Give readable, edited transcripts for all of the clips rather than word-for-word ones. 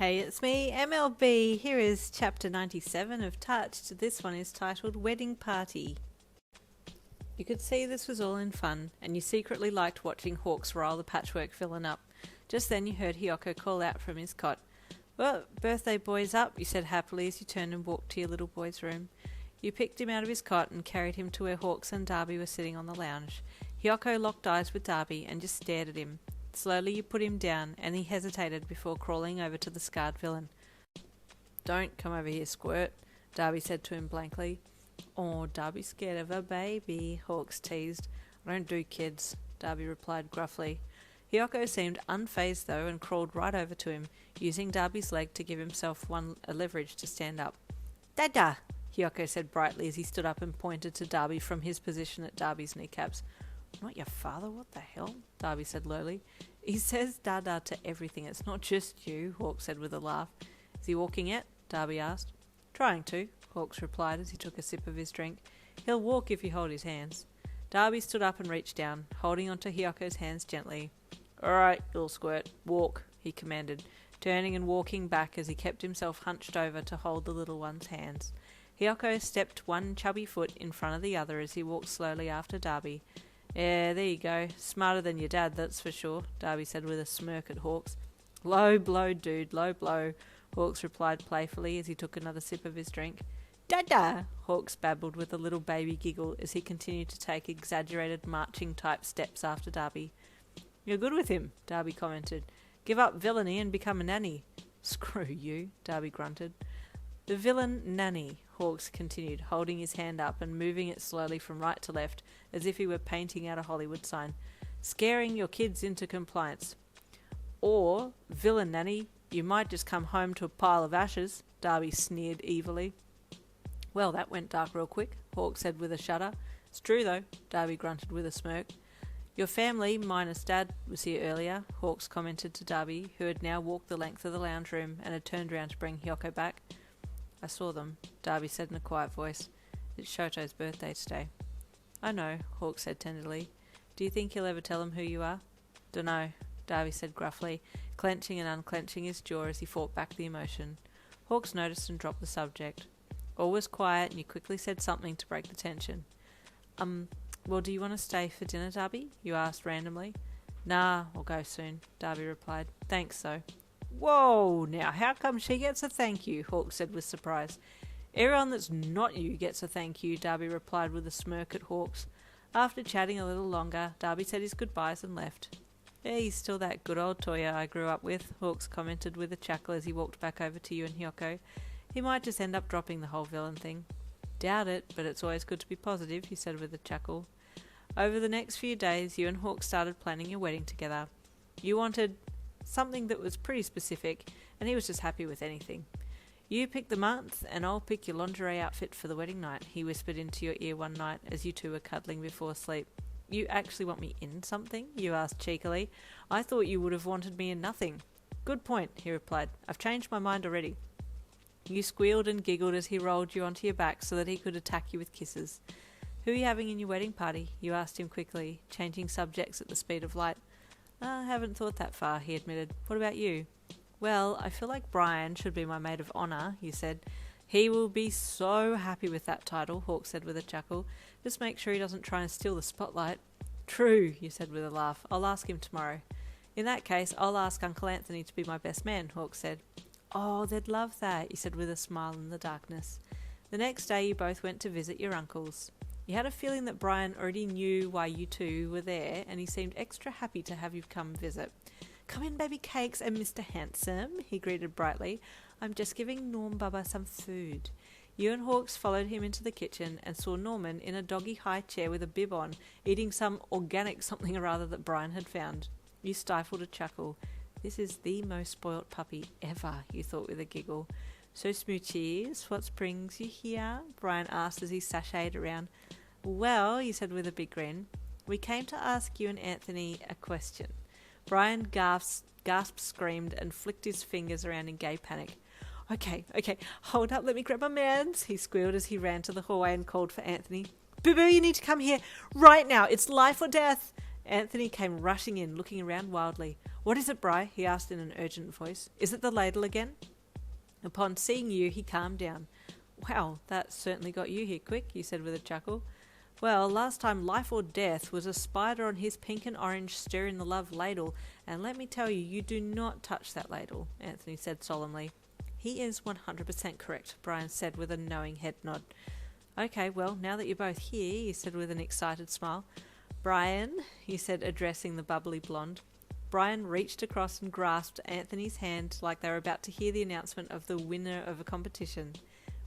Hey, it's me, MLB. Here is chapter 97 of Touched. This one is titled Wedding Party. You could see this was all in fun, and you secretly liked watching Hawks rile the patchwork villain up. Just then you heard Hiyoko call out from his cot. "Well, birthday boy's up," you said happily as you turned and walked to your little boy's room. You picked him out of his cot and carried him to where Hawks and Darby were sitting on the lounge. Hiyoko locked eyes with Darby and just stared at him. Slowly you put him down, and he hesitated before crawling over to the scarred villain. "Don't come over here, squirt," Darby said to him blankly. "Oh, Darby's scared of a baby," Hawks teased. "I don't do kids," Darby replied gruffly. Hiyoko seemed unfazed though and crawled right over to him, using Darby's leg to give himself a leverage to stand up. "Dada!" Hiyoko said brightly as he stood up and pointed to Darby from his position at Darby's kneecaps. "Not your father? What the hell?" Darby said lowly. "He says dada to everything. It's not just you," Hawks said with a laugh. "Is he walking yet?" Darby asked. "Trying to," Hawks replied as he took a sip of his drink. "He'll walk if you hold his hands." Darby stood up and reached down, holding onto Hiyoko's hands gently. "All right, little squirt, walk," he commanded, turning and walking back as he kept himself hunched over to hold the little one's hands. Hiyoko stepped one chubby foot in front of the other as he walked slowly after Darby. "Yeah, there you go. Smarter than your dad, that's for sure," Darby said with a smirk at Hawks. "Low blow, dude, low blow," Hawks replied playfully as he took another sip of his drink. "Dada!" Hawks babbled with a little baby giggle as he continued to take exaggerated marching-type steps after Darby. "You're good with him," Darby commented. "Give up villainy and become a nanny." "Screw you," Darby grunted. "The villain nanny," Hawks continued, holding his hand up and moving it slowly from right to left as if he were painting out a Hollywood sign. "Scaring your kids into compliance." "Or, villain nanny, you might just come home to a pile of ashes," Darby sneered evilly. "Well, that went dark real quick," Hawks said with a shudder. "It's true though," Darby grunted with a smirk. "Your family, minus Dad, was here earlier," Hawks commented to Darby, who had now walked the length of the lounge room and had turned round to bring Hiyoko back. "I saw them," Darby said in a quiet voice. "It's Shoto's birthday today." "I know," Hawks said tenderly. "Do you think he'll ever tell him who you are?" "Dunno," Darby said gruffly, clenching and unclenching his jaw as he fought back the emotion. Hawks noticed and dropped the subject. All was quiet and you quickly said something to break the tension. Well, do you want to stay for dinner, Darby?" you asked randomly. "Nah, I'll go soon," Darby replied. "Thanks, though." "Whoa, now how come she gets a thank you?" Hawks said with surprise. "Everyone that's not you gets a thank you," Darby replied with a smirk at Hawks. After chatting a little longer, Darby said his goodbyes and left. "Yeah, he's still that good old Toya I grew up with," Hawks commented with a chuckle as he walked back over to you and Hiyoko. "He might just end up dropping the whole villain thing." "Doubt it, but it's always good to be positive," he said with a chuckle. Over the next few days, you and Hawks started planning your wedding together. You wanted something that was pretty specific, and he was just happy with anything. "You pick the month, and I'll pick your lingerie outfit for the wedding night," he whispered into your ear one night as you two were cuddling before sleep. "You actually want me in something?" you asked cheekily. "I thought you would have wanted me in nothing." "Good point," he replied. "I've changed my mind already." You squealed and giggled as he rolled you onto your back so that he could attack you with kisses. "Who are you having in your wedding party?" you asked him quickly, changing subjects at the speed of light. "I haven't thought that far," he admitted. "What about you?" "Well, I feel like Brian should be my maid of honour," you said. "He will be so happy with that title," Hawks said with a chuckle. "Just make sure he doesn't try and steal the spotlight." "True," you said with a laugh. "I'll ask him tomorrow." "In that case, I'll ask Uncle Anthony to be my best man," Hawks said. "Oh, they'd love that," you said with a smile in the darkness. The next day you both went to visit your uncles. You had a feeling that Brian already knew why you two were there, and he seemed extra happy to have you come visit. "Come in, baby cakes and Mr. Handsome," he greeted brightly. "I'm just giving Norm Bubba some food." You and Hawks followed him into the kitchen and saw Norman in a doggy high chair with a bib on, eating some organic something or other that Brian had found. You stifled a chuckle. "This is the most spoilt puppy ever," you thought with a giggle. "So Smoochies, what brings you here?" Brian asked as he sashayed around. "Well," you said with a big grin, "we came to ask you and Anthony a question." Brian gasped, screamed, and flicked his fingers around in gay panic. Okay, hold up, let me grab my mans," he squealed as he ran to the hallway and called for Anthony. "Boo-boo, you need to come here right now. It's life or death." Anthony came rushing in, looking around wildly. "What is it, Bri?" he asked in an urgent voice. "Is it the ladle again?" Upon seeing you, he calmed down. "Wow, that certainly got you here quick," he said with a chuckle. "Well, last time life or death was a spider on his pink and orange stir in the love ladle, and let me tell you, you do not touch that ladle," Anthony said solemnly. "He is 100% correct," Brian said with a knowing head nod. "Okay, well, now that you're both here," he said with an excited smile. "Brian," he said, addressing the bubbly blonde. Brian reached across and grasped Anthony's hand like they were about to hear the announcement of the winner of a competition.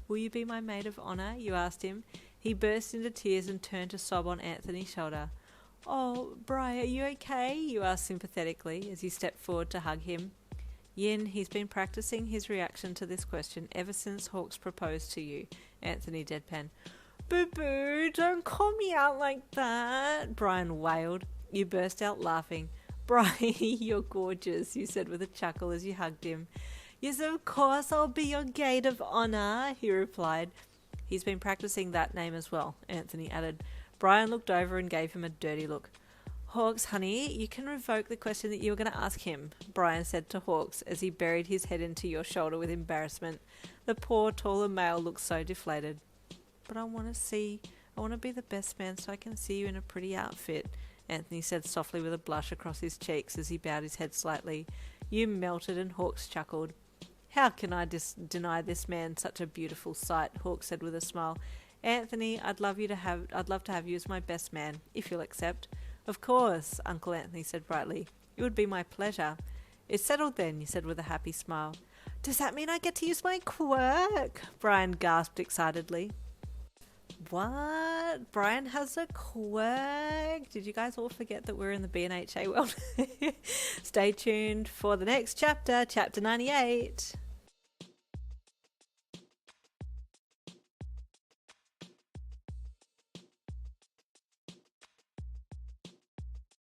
"Will you be my maid of honour?" you asked him. He burst into tears and turned to sob on Anthony's shoulder. "Oh, Bri, are you okay?" you asked sympathetically as he stepped forward to hug him. "Yin, he's been practicing his reaction to this question ever since Hawks proposed to you," Anthony deadpan. "Boo-boo, don't call me out like that," Brian wailed. You burst out laughing. "Bri, you're gorgeous," you said with a chuckle as you hugged him. "Yes, of course I'll be your maid of honour," he replied. "He's been practicing that name as well," Anthony added. Brian looked over and gave him a dirty look. "Hawks, honey, you can revoke the question that you were going to ask him," Brian said to Hawks as he buried his head into your shoulder with embarrassment. The poor, taller male looked so deflated. "But I want to be the best man so I can see you in a pretty outfit," Anthony said softly with a blush across his cheeks as he bowed his head slightly. You melted and Hawks chuckled. "How can I deny this man such a beautiful sight?" Hawks said with a smile. "Anthony, I'd love to have you as my best man, if you'll accept." "Of course," Uncle Anthony said brightly. "It would be my pleasure." "It's settled then," you said with a happy smile. "Does that mean I get to use my quirk?" Brian gasped excitedly. "What? Brian has a quirk? Did you guys all forget that we're in the B&HA world?" Stay tuned for the next chapter, chapter 98.